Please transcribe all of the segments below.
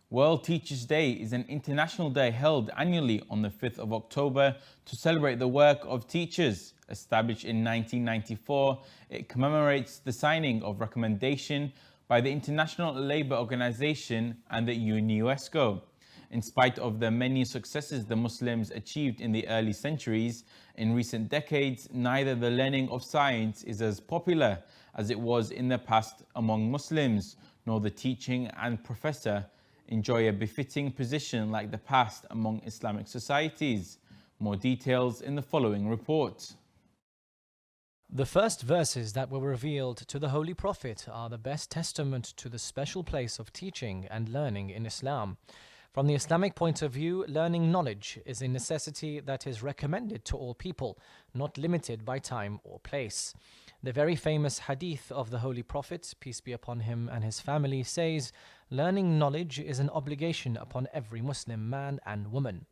World Teachers' Day is an international day held annually on the 5th of October to celebrate the work of teachers. Established in 1994, it commemorates the signing of recommendation by the International Labour Organization and the UNESCO. In spite of the many successes the Muslims achieved in the early centuries, in recent decades, neither the learning of science is as popular as it was in the past among Muslims, nor the teaching and professor enjoy a befitting position like the past among Islamic societies. More details in the following report. The first verses that were revealed to the Holy Prophet are the best testament to the special place of teaching and learning in Islam. From the Islamic point of view, learning knowledge is a necessity that is recommended to all people, not limited by time or place. The very famous hadith of the Holy Prophet, peace be upon him and his family, says, "Learning knowledge is an obligation upon every Muslim man and woman."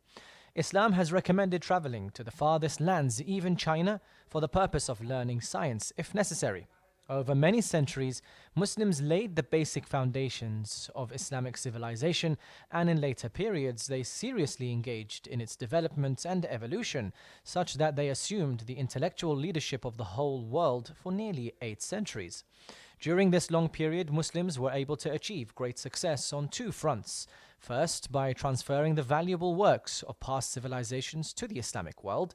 Islam has recommended traveling to the farthest lands, even China, for the purpose of learning science, if necessary. Over many centuries, Muslims laid the basic foundations of Islamic civilization, and in later periods they seriously engaged in its development and evolution, such that they assumed the intellectual leadership of the whole world for nearly 8 centuries. During this long period, Muslims were able to achieve great success on 2 fronts. First, by transferring the valuable works of past civilizations to the Islamic world,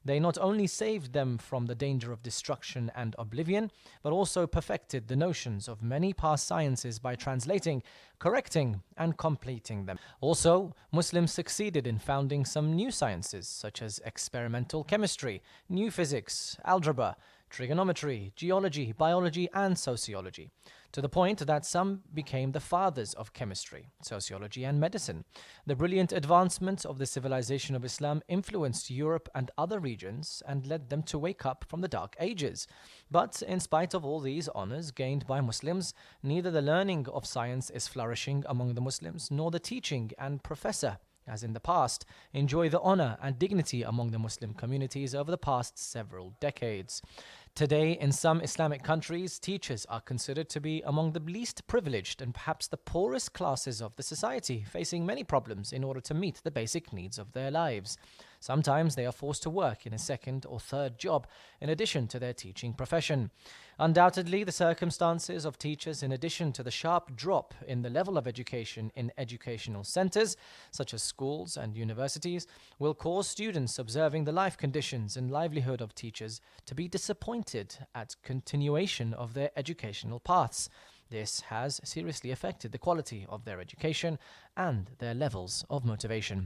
they not only saved them from the danger of destruction and oblivion, but also perfected the notions of many past sciences by translating, correcting, and completing them. Also, Muslims succeeded in founding some new sciences, such as experimental chemistry, new physics, algebra, trigonometry, geology, biology, and sociology, to the point that some became the fathers of chemistry, sociology, and medicine. The brilliant advancement of the civilization of Islam influenced Europe and other regions and led them to wake up from the Dark Ages. But in spite of all these honors gained by Muslims, neither the learning of science is flourishing among the Muslims, nor the teaching and professor, as in the past, enjoy the honor and dignity among the Muslim communities over the past several decades. Today, in some Islamic countries, teachers are considered to be among the least privileged and perhaps the poorest classes of the society, facing many problems in order to meet the basic needs of their lives. Sometimes they are forced to work in a second or third job in addition to their teaching profession. Undoubtedly, the circumstances of teachers, in addition to the sharp drop in the level of education in educational centers, such as schools and universities, will cause students observing the life conditions and livelihood of teachers to be disappointed at continuation of their educational paths. This has seriously affected the quality of their education and their levels of motivation.